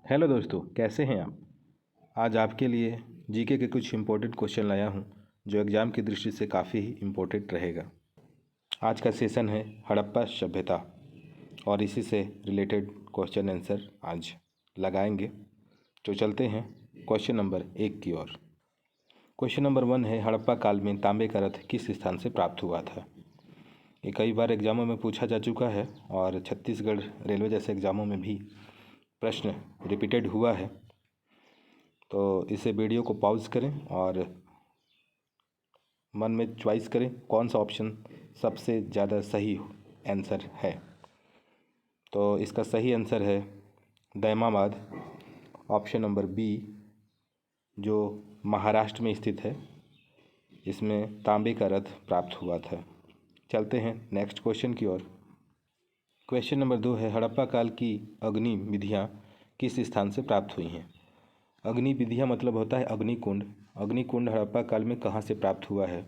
Hello दोस्तों, कैसे हैं आप। आज आपके लिए जीके के कुछ इम्पोर्टेंट क्वेश्चन लाया हूं जो एग्ज़ाम की दृष्टि से काफ़ी ही इम्पोर्टेंट रहेगा। आज का सेशन है हड़प्पा सभ्यता और इसी से रिलेटेड क्वेश्चन आंसर आज लगाएंगे। तो चलते हैं क्वेश्चन नंबर 1 की ओर। क्वेश्चन नंबर 1 है, हड़प्पा काल में तांबे का रथ किस स्थान से प्राप्त हुआ था। ये कई बार एग्जामों में पूछा जा चुका है और छत्तीसगढ़ रेलवे जैसे एग्जामों में भी प्रश्न रिपीटेड हुआ है। तो इसे वीडियो को पॉज करें और मन में चॉइस करें कौन सा ऑप्शन सबसे ज़्यादा सही आंसर है। तो इसका सही आंसर है दैमाबाद, ऑप्शन नंबर बी, जो महाराष्ट्र में स्थित है। इसमें तांबे का रथ प्राप्त हुआ था। चलते हैं नेक्स्ट क्वेश्चन की ओर। क्वेश्चन नंबर 2 है, हड़प्पा काल की अग्नि विधियाँ किस स्थान से प्राप्त हुई हैं। अग्नि विधियाँ मतलब होता है अग्निकुंड। अग्निकुंड हड़प्पा काल में कहाँ से प्राप्त हुआ है,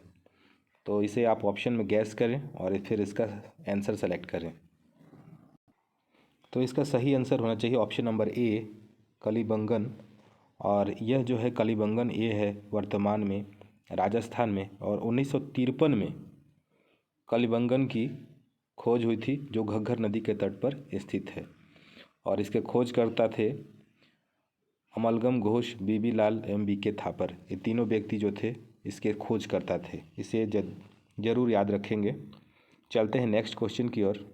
तो इसे आप ऑप्शन में गैस करें और फिर इसका आंसर सेलेक्ट करें। तो इसका सही आंसर होना चाहिए ऑप्शन नंबर ए, कलिबंगन। और यह जो है कलिबंगन ये है वर्तमान में राजस्थान में, और 1953 में कलिबंगन की खोज हुई थी जो घग्गर नदी के तट पर स्थित है। और इसके खोजकर्ता थे अमलगम घोष, बीबी लाल एवं बीके थापर। ये तीनों व्यक्ति जो थे इसके खोजकर्ता थे। इसे जरूर याद रखेंगे। चलते हैं नेक्स्ट क्वेश्चन की ओर।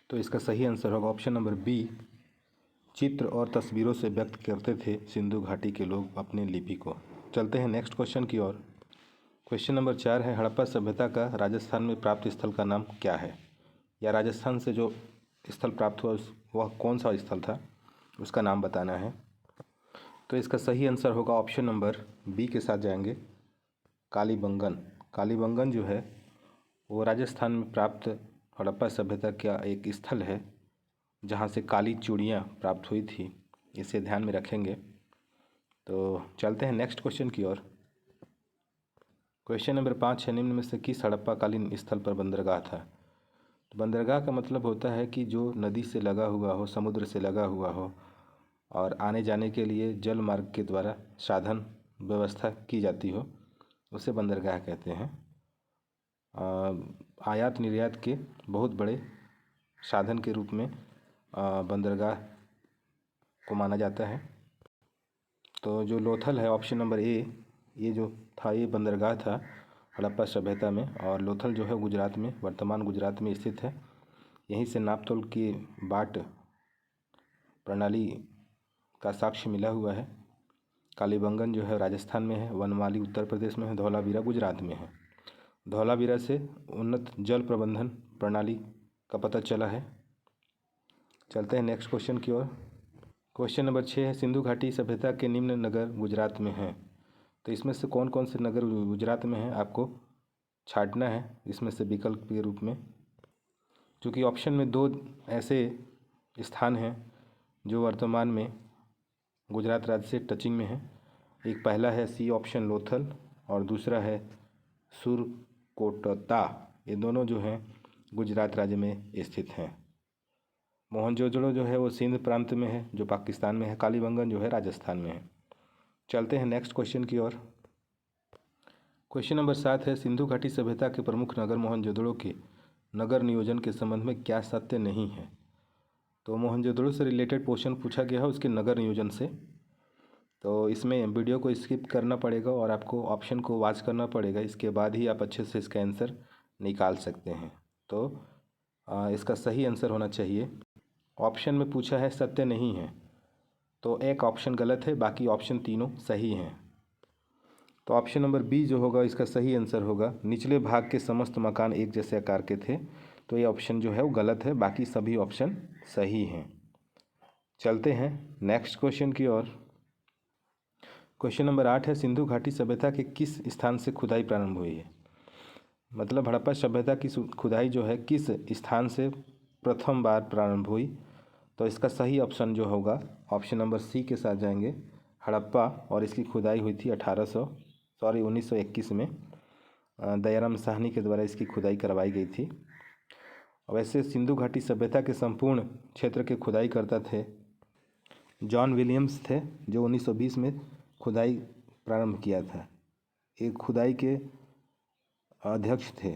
तो इसका सही आंसर होगा ऑप्शन नंबर बी, चित्र और तस्वीरों से व्यक्त करते थे सिंधु घाटी के लोग अपने लिपि को। चलते हैं नेक्स्ट क्वेश्चन की ओर। क्वेश्चन नंबर 4 है, हड़प्पा सभ्यता का राजस्थान में प्राप्त स्थल का नाम क्या है, या राजस्थान से जो स्थल प्राप्त हुआ वह कौन सा स्थल था, उसका नाम बताना है। तो इसका सही आंसर होगा ऑप्शन नंबर बी के साथ जाएंगे, कालीबंगन। कालीबंगन जो है वो राजस्थान में प्राप्त हड़प्पा सभ्यता का एक स्थल है जहाँ से काली चूड़ियाँ प्राप्त हुई थी। इसे ध्यान में रखेंगे। तो चलते हैं नेक्स्ट क्वेश्चन की ओर। क्वेश्चन नंबर 5 है, निम्न में से किस हड़प्पाकालीन स्थल पर बंदरगाह था। तो बंदरगाह का मतलब होता है कि जो नदी से लगा हुआ हो, समुद्र से लगा हुआ हो और आने जाने के लिए जल मार्ग के द्वारा साधन व्यवस्था की जाती हो, उसे बंदरगाह कहते हैं। आयात निर्यात के बहुत बड़े साधन के रूप में बंदरगाह को माना जाता है। तो जो लोथल है ऑप्शन नंबर ए, ये जो था ये बंदरगाह था हड़प्पा सभ्यता में। और लोथल जो है गुजरात में, वर्तमान गुजरात में स्थित है। यहीं से नापतोल की बाट प्रणाली का साक्ष्य मिला हुआ है। कालीबंगन जो है राजस्थान में है, वनमाली उत्तर प्रदेश में है, धौलावीरा गुजरात में है। धौलावीरा से उन्नत जल प्रबंधन प्रणाली का पता चला है। चलते हैं नेक्स्ट क्वेश्चन की ओर। क्वेश्चन नंबर 6 है, सिंधु घाटी सभ्यता के निम्न नगर गुजरात में हैं। तो इसमें से कौन कौन से नगर गुजरात में हैं आपको छांटना है इसमें से विकल्प के रूप में। क्योंकि ऑप्शन में 2 ऐसे स्थान हैं जो वर्तमान में गुजरात राज्य से टचिंग में है। एक पहला है सी ऑप्शन लोथल और दूसरा है सुरकोटता। ये दोनों जो हैं गुजरात राज्य में स्थित हैं। मोहनजोदड़ो जो है वो सिंध प्रांत में है जो पाकिस्तान में है। कालीबंगन जो है राजस्थान में है। चलते हैं नेक्स्ट क्वेश्चन की ओर। क्वेश्चन नंबर 7 है, सिंधु घाटी सभ्यता के प्रमुख नगर मोहनजोदड़ो के नगर नियोजन के संबंध में क्या सत्य नहीं है। तो मोहनजोदड़ो से रिलेटेड क्वेश्चन पूछा गया है उसके नगर नियोजन से। तो इसमें वीडियो को स्किप करना पड़ेगा और आपको ऑप्शन को वॉच करना पड़ेगा। इसके बाद ही आप अच्छे से इसका आंसर निकाल सकते हैं। तो इसका सही आंसर होना चाहिए, ऑप्शन में पूछा है सत्य नहीं है, तो एक ऑप्शन गलत है, बाकी ऑप्शन तीनों सही हैं। तो ऑप्शन नंबर बी जो होगा इसका सही आंसर होगा, निचले भाग के समस्त मकान एक जैसे आकार के थे। तो ये ऑप्शन जो है वो गलत है, बाकी सभी ऑप्शन सही हैं। चलते हैं नेक्स्ट क्वेश्चन की ओर। क्वेश्चन नंबर 8 है, सिंधु घाटी सभ्यता के किस स्थान से खुदाई प्रारंभ हुई है। मतलब हड़प्पा सभ्यता की खुदाई जो है किस स्थान से प्रथम बार प्रारंभ हुई। तो इसका सही ऑप्शन जो होगा ऑप्शन नंबर सी के साथ जाएंगे, हड़प्पा। और इसकी खुदाई हुई थी 1921 में। दयाराम साहनी के द्वारा इसकी खुदाई करवाई गई थी। वैसे सिंधु घाटी सभ्यता के संपूर्ण क्षेत्र के खुदाई करता थे जॉन विलियम्स थे जो 1920 में खुदाई प्रारंभ किया था। एक खुदाई के अध्यक्ष थे,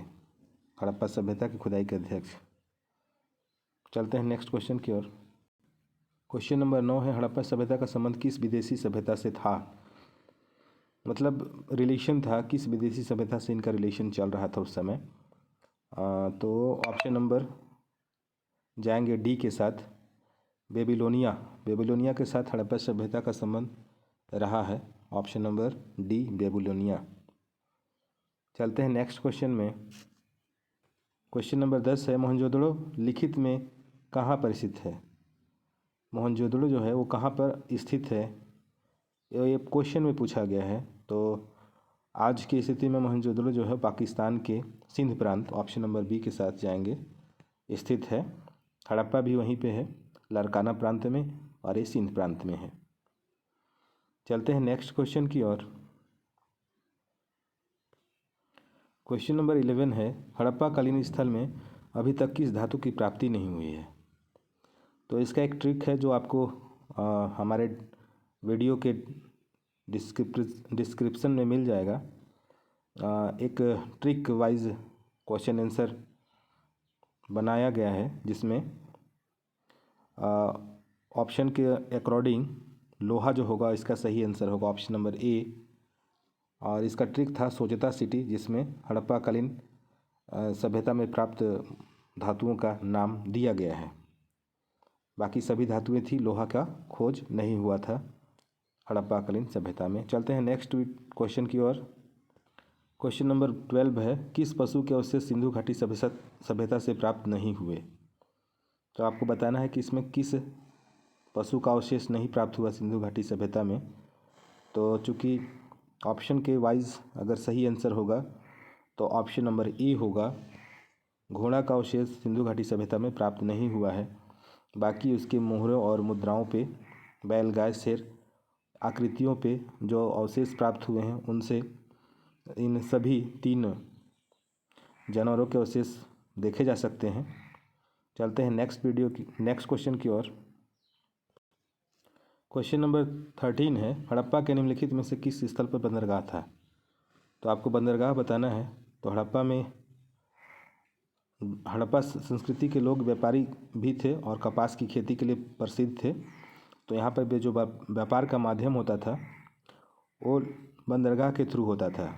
हड़प्पा सभ्यता की खुदाई के अध्यक्ष। चलते हैं नेक्स्ट क्वेश्चन की ओर। क्वेश्चन नंबर 9 है, हड़प्पा सभ्यता का संबंध किस विदेशी सभ्यता से था? मतलब रिलेशन था, किस विदेशी सभ्यता से इनका रिलेशन चल रहा था उस समय। तो ऑप्शन नंबर जाएंगे डी के साथ, बेबीलोनिया। बेबीलोनिया के साथ हड़प्पा सभ्यता का संबंध रहा है। Option number D, Babylonia. चलते हैं नेक्स्ट क्वेश्चन में। क्वेश्चन नंबर 10 है, मोहनजोदड़ो लिखित में कहाँ पर स्थित है? मोहनजोदड़ो जो है वो कहाँ पर स्थित है, ये क्वेश्चन में पूछा गया है। तो आज की स्थिति में मोहनजोदड़ो जो है पाकिस्तान के सिंध प्रांत, ऑप्शन नंबर बी के साथ जाएंगे, स्थित है। हड़प्पा भी वहीं पे है, लारकाना प्रांत में, और ये सिंध प्रांत में है। चलते हैं नेक्स्ट क्वेश्चन की ओर। क्वेश्चन नंबर 11 है, हड़प्पा कालीन स्थल में अभी तक किस धातु की प्राप्ति नहीं हुई है? तो इसका एक ट्रिक है जो आपको हमारे वीडियो के डिस्क्रिप्शन में मिल जाएगा। एक ट्रिक वाइज क्वेश्चन आंसर बनाया गया है जिसमें ऑप्शन के अकॉर्डिंग लोहा जो होगा इसका सही आंसर होगा ऑप्शन नंबर ए। और इसका ट्रिक था सोजता सिटी, जिसमें हड़प्पा कालीन सभ्यता में प्राप्त धातुओं का नाम दिया गया है। बाकी सभी धातुएं थी, लोहा का खोज नहीं हुआ था हड़प्पा कालीन सभ्यता में। चलते हैं नेक्स्ट क्वेश्चन की ओर। क्वेश्चन नंबर 12 है, किस पशु के अवशेष सिंधु घाटी सभ्यता से प्राप्त नहीं हुए? तो आपको बताना है कि इसमें किस पशु का अवशेष नहीं प्राप्त हुआ सिंधु घाटी सभ्यता में। तो चूँकि ऑप्शन के वाइज अगर सही आंसर होगा तो ऑप्शन नंबर ए होगा, घोड़ा का अवशेष सिंधु घाटी सभ्यता में प्राप्त नहीं हुआ है। बाकी उसके मोहरों और मुद्राओं पे, बैल, गाय, शेर आकृतियों पे जो अवशेष प्राप्त हुए हैं उनसे इन सभी 3 जानवरों के अवशेष देखे जा सकते हैं। चलते हैं नेक्स्ट क्वेश्चन की ओर। क्वेश्चन नंबर 13 है, हड़प्पा के निम्नलिखित में से किस स्थल पर बंदरगाह था? तो आपको बंदरगाह बताना है। तो हड़प्पा संस्कृति के लोग व्यापारी भी थे और कपास की खेती के लिए प्रसिद्ध थे। तो यहाँ पर जो व्यापार का माध्यम होता था वो बंदरगाह के थ्रू होता था।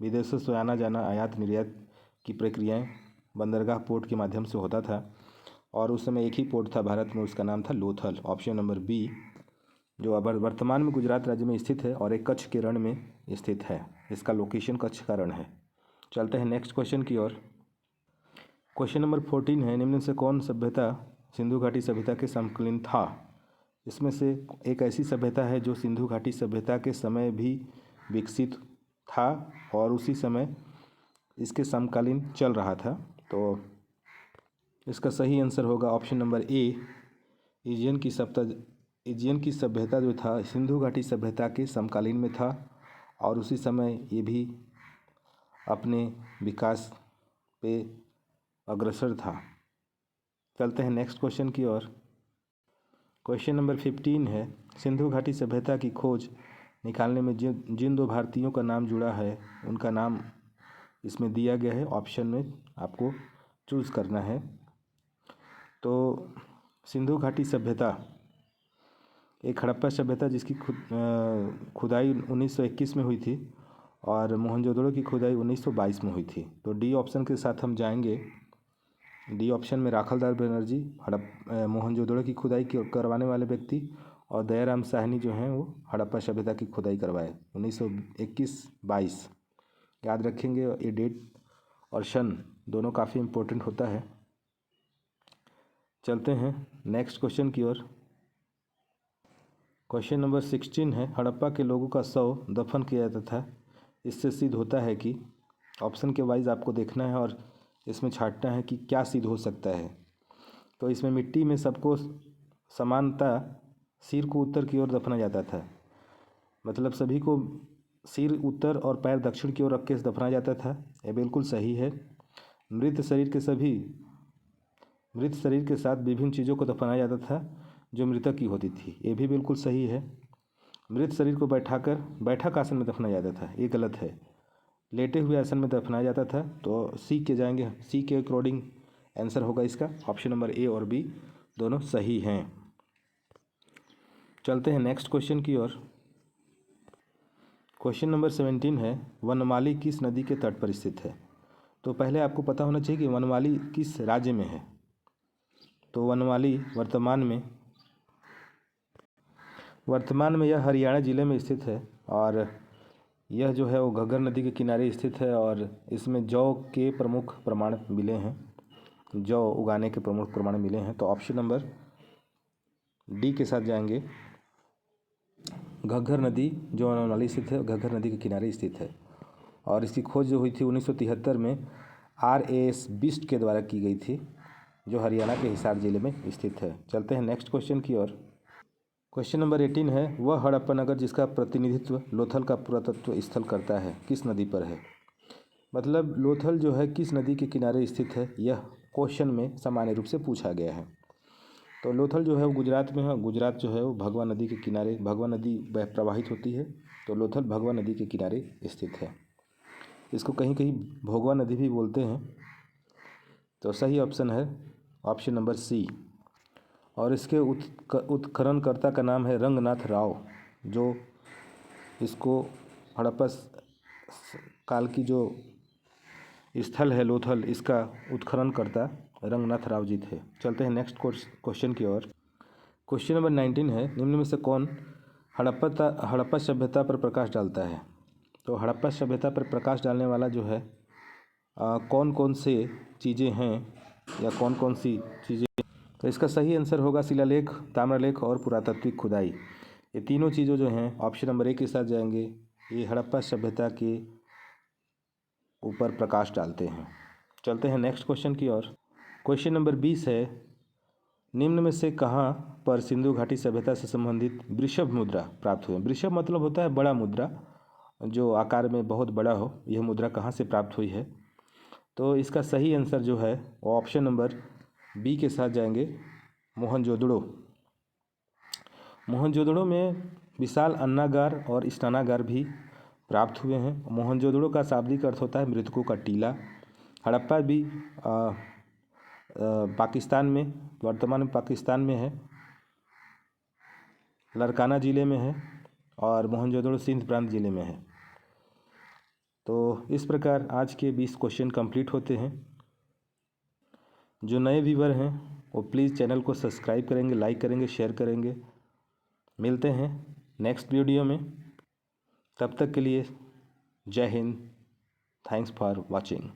विदेशों से आना जाना, आयात निर्यात की प्रक्रियाएं बंदरगाह पोर्ट के माध्यम से होता था। और उस समय एक ही पोर्ट था भारत में, उसका नाम था लोथल, ऑप्शन नंबर बी, जो अब वर्तमान में गुजरात राज्य में स्थित है और एक कच्छ के रण में स्थित है। इसका लोकेशन कच्छ का रण है। चलते हैं नेक्स्ट क्वेश्चन की ओर। क्वेश्चन नंबर 14 है, निम्न से कौन सभ्यता सिंधु घाटी सभ्यता के समकालीन था? इसमें से एक ऐसी सभ्यता है जो सिंधु घाटी सभ्यता के समय भी विकसित था और उसी समय इसके समकालीन चल रहा था। तो इसका सही आंसर होगा ऑप्शन नंबर ए, इजियन की सभ्यता जो था सिंधु घाटी सभ्यता के समकालीन में था और उसी समय ये भी अपने विकास पे अग्रसर था। चलते हैं नेक्स्ट क्वेश्चन की ओर। क्वेश्चन नंबर 15 है, सिंधु घाटी सभ्यता की खोज निकालने में जिन 2 भारतीयों का नाम जुड़ा है उनका नाम इसमें दिया गया है। ऑप्शन में आपको चूज़ करना है। तो सिंधु घाटी सभ्यता एक हड़प्पा सभ्यता जिसकी खुदाई 1921 में हुई थी और मोहनजोदड़ो की खुदाई 1922 में हुई थी। तो डी ऑप्शन के साथ हम जाएंगे। डी ऑप्शन में राखलदार बनर्जी मोहनजोदड़ो की खुदाई करवाने वाले व्यक्ति, और दयाराम साहनी जो हैं वो हड़प्पा सभ्यता की खुदाई करवाए 1921-22। याद रखेंगे, ये डेट और सन दोनों काफ़ी इम्पोर्टेंट होता है। चलते हैं नेक्स्ट क्वेश्चन की ओर। क्वेश्चन नंबर 16 है, हड़प्पा के लोगों का शव दफन किया जाता था। इससे सिद्ध होता है कि, ऑप्शन के वाइज आपको देखना है और इसमें छांटना है कि क्या सिद्ध हो सकता है। तो इसमें मिट्टी में सबको समानता सिर को उत्तर की ओर दफना जाता था, मतलब सभी को सिर उत्तर और पैर दक्षिण की ओर रख के दफनाया जाता था। यह बिल्कुल सही है। मृत शरीर के साथ विभिन्न चीज़ों को दफनाया जाता था, जो मृतक की होती थी। ये भी बिल्कुल सही है। मृत शरीर को बैठाकर बैठक आसन में दफनाया जाता था, ये गलत है। लेटे हुए आसन में दफनाया जाता था। तो सी के जाएंगे, सी के अकॉर्डिंग आंसर होगा इसका। ऑप्शन नंबर ए और बी दोनों सही हैं। चलते हैं नेक्स्ट क्वेश्चन की ओर। क्वेश्चन नंबर 17 है, वनमाली किस नदी के तट पर स्थित है? तो पहले आपको पता होना चाहिए कि वनमाली किस राज्य में है। तो वनमाली वर्तमान में यह हरियाणा ज़िले में स्थित है और यह जो है वो घग्गर नदी के किनारे स्थित है और इसमें जौ के प्रमुख प्रमाण मिले हैं, जौ उगाने के प्रमुख प्रमाण मिले हैं। तो ऑप्शन नंबर डी के साथ जाएंगे। घग्गर नदी जो वनमाली स्थित है, घग्गर नदी के किनारे स्थित है और इसकी खोज जो हुई थी 1973 में RAS बिस्ट के द्वारा की गई थी, जो हरियाणा के हिसार जिले में स्थित है। चलते हैं नेक्स्ट क्वेश्चन की ओर। क्वेश्चन नंबर 18 है, वह हड़प्पा नगर जिसका प्रतिनिधित्व लोथल का पुरातत्व स्थल करता है किस नदी पर है? मतलब लोथल जो है किस नदी के किनारे स्थित है, यह क्वेश्चन में सामान्य रूप से पूछा गया है। तो लोथल जो है वो गुजरात में है। गुजरात जो है वो भगवा नदी के किनारे, भगवा नदी प्रवाहित होती है, तो लोथल भगवा नदी के किनारे स्थित है। इसको कहीं कहीं भोगवा नदी भी बोलते हैं। तो सही ऑप्शन है ऑप्शन नंबर सी। और इसके उत्खननकर्ता का नाम है रंगनाथ राव, जो इसको हड़प्पा काल की जो स्थल है लोथल, इसका उत्खननकर्ता रंगनाथ राव जी थे। चलते हैं नेक्स्ट क्वेश्चन की ओर। क्वेश्चन नंबर 19 है, निम्न में से कौन हड़प्पा सभ्यता पर प्रकाश डालता है? तो हड़प्पा सभ्यता पर प्रकाश डालने वाला जो है कौन कौन से चीज़ें हैं या कौन कौन सी चीज़ें? तो इसका सही आंसर होगा शिलालेख, ताम्रलेख और पुरातात्विक खुदाई। ये तीनों चीज़ें जो हैं ऑप्शन नंबर ए के साथ जाएंगे। ये हड़प्पा सभ्यता के ऊपर प्रकाश डालते हैं। चलते हैं नेक्स्ट क्वेश्चन की ओर। क्वेश्चन नंबर 20 है, निम्न में से कहाँ पर सिंधु घाटी सभ्यता से संबंधित वृषभ मुद्रा प्राप्त हुई? वृषभ मतलब होता है बड़ा मुद्रा, जो आकार में बहुत बड़ा हो। यह मुद्रा कहाँ से प्राप्त हुई है? तो इसका सही आंसर जो है वो ऑप्शन नंबर बी के साथ जाएंगे, मोहनजोदड़ो। मोहनजोदड़ो में विशाल अन्नागार और स्नानागार भी प्राप्त हुए हैं। मोहनजोदड़ो का शाब्दिक अर्थ होता है मृतकों का टीला। हड़प्पा भी पाकिस्तान में, वर्तमान में पाकिस्तान में है, लरकाना ज़िले में है और मोहनजोदड़ो सिंध प्रांत ज़िले में है। तो इस प्रकार आज के 20 क्वेश्चन कंप्लीट होते हैं। जो नए व्यूवर हैं वो प्लीज़ चैनल को सब्सक्राइब करेंगे, लाइक करेंगे, शेयर करेंगे। मिलते हैं नेक्स्ट वीडियो में, तब तक के लिए जय हिंद। Thanks for watching.